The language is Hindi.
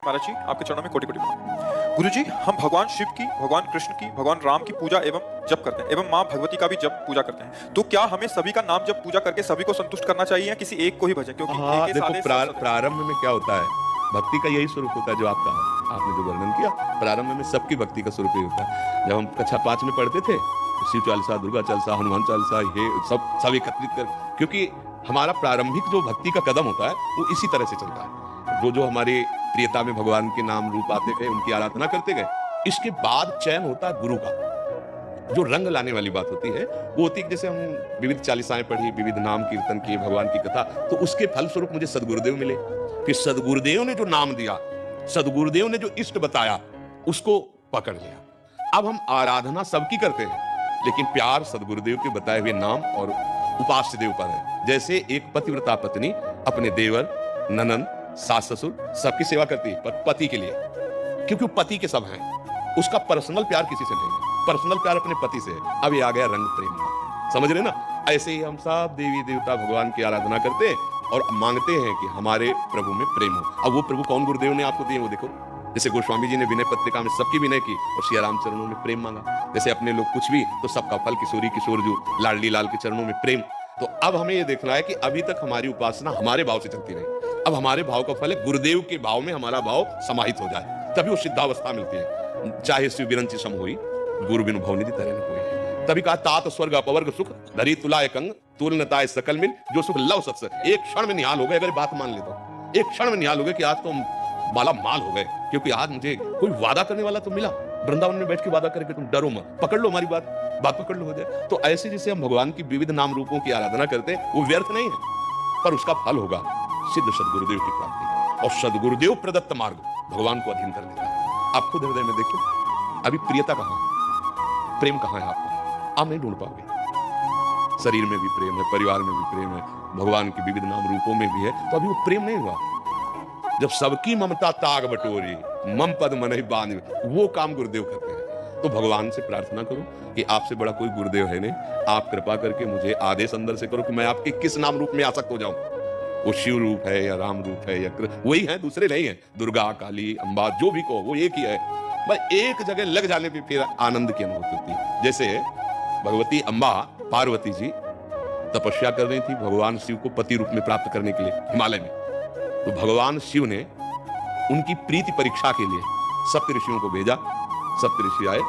महाराज जी, आपके चरणों में कोटि-कोटि प्रणाम। गुरुजी, हम भगवान शिव की, भगवान कृष्ण की, भगवान राम की पूजा एवं जप करते हैं एवं माँ भगवती का भी जप पूजा करते हैं। तो क्या हमें सभी का नाम जप पूजा करके सभी को संतुष्ट करना चाहिए या किसी एक को ही भजें? क्योंकि हाँ, एक देखो सादे सब सदस्य। प्रारंभ में क्या होता है, भक्ति का यही स्वरूप होता है जो आपका आपने जो वर्णन किया। प्रारंभ में सबकी भक्ति का स्वरूप ही होता है। जब हम कक्षा 5 में पढ़ते थे, शिव चालीसा, दुर्गा चालीसा, हनुमान चालीसा, ये सब एकत्रित कर, क्योंकि हमारा प्रारंभिक जो भक्ति का कदम होता है वो इसी तरह से चलता है। जो जो हमारे प्रियता में भगवान के नाम रूप आते गए, उनकी आराधना करते गए, इसके बाद चयन होता है गुरु का। जो रंग लाने वाली बात होती है वो होती है, जैसे हम विविध चालीसाएं पढ़ी, विविध नाम कीर्तन किए, भगवान की कथा, तो उसके फलस्वरूप मुझे सदगुरुदेव मिले कि सदगुरुदेव ने जो नाम दिया, सदगुरुदेव ने जो इष्ट बताया, उसको पकड़ लिया। अब हम आराधना सबकी करते हैं, लेकिन प्यार सदगुरुदेव के बताए हुए नाम और उपास्य देव पर है। जैसे एक पतिव्रता पत्नी अपने देवर, ननंद, सास ससुर सबकी सेवा करती है, पर पति के लिए, क्योंकि वो पति के सब हैं। उसका पर्सनल प्यार किसी से नहीं है, पर्सनल प्यार अपने पति से है। अब ये आ गया रंग प्रेम का, समझ रहे ना? ऐसे ही हम सब देवी देवता भगवान की आराधना करते हैं और मांगते हैं कि हमारे प्रभु में प्रेम हो। अब वो प्रभु कौन गुरुदेव ने आपको दिए वो देखो। जैसे गोस्वामी जी ने विनय पत्रिका में सबकी विनय की और सिया राम चरणों में प्रेम मांगा। जैसे अपने लोग कुछ भी तो सबका फल किशोरी किशोर जो लाडली लाल के चरणों में प्रेम। तो अब हमें ये देखना है कि अभी तक हमारी उपासना हमारे भाव से चलती रही। अब हमारे भाव का फल है गुरुदेव के भाव में हमारा भाव समाहित हो जाए, तभी वो सिद्धावस्था मिलती है। चाहे शिव बिरंची सम होई, गुरु बिनु भवनिधि तरह न कोई। तभी कहा तात स्वर्ग अपवर्ग सुख धरी तुलाय कंग तुल नताय सकल मिल जो सुख लव सत्स। एक क्षण में निहाल हो गए, अगर बात मान ले तो एक क्षण में निहाल हो गए कि आज तो माला माल हो गए, क्योंकि आज मुझे कोई वादा करने वाला तो मिला। वृंदावन में बैठ के वादा करके तुम डरो मत, पकड़ लो हमारी बात पकड़ लो, हो जाए। तो ऐसे जैसे हम भगवान की विविध नाम रूपों की आराधना करते हैं, वो व्यर्थ नहीं है, पर उसका फल होगा सिद्ध सदगुरुदेव की प्राप्ति। और सदगुरुदेव प्रदत्त मार्ग भगवान को अधीन कर देता है। आप खुद हृदय में देखो, अभी प्रियता कहाँ है, प्रेम कहाँ है आपको? आप नहीं ढूंढ पाओगे। शरीर में भी प्रेम है, परिवार में भी प्रेम है, भगवान के विविध नाम रूपों में भी है, तो अभी वो प्रेम नहीं हुआ। जब सबकी ममता ताग बटोरी मम पद मनहि बांध, वो काम गुरुदेव करते हैं। तो भगवान से प्रार्थना करो कि आपसे बड़ा कोई गुरुदेव है नहीं, आप कृपा करके मुझे आदेश अंदर से करो कि मैं आपके किस नाम रूप में आसक्त हो जाऊं। वो शिव रूप है या राम रूप है या वही है, दूसरे नहीं है। दुर्गा, काली, अंबा, जो भी कहो वो एक ही है। बस एक जगह लग जाने पे फिर आनंद की अनुभूति होती है। जैसे भगवती अंबा पार्वती जी तपस्या कर रही थी भगवान शिव को पति रूप में प्राप्त करने के लिए हिमालय में। तो भगवान शिव ने उनकी प्रीति परीक्षा के लिए सप्त ऋषियों को भेजा। सप्त ऋषि आए,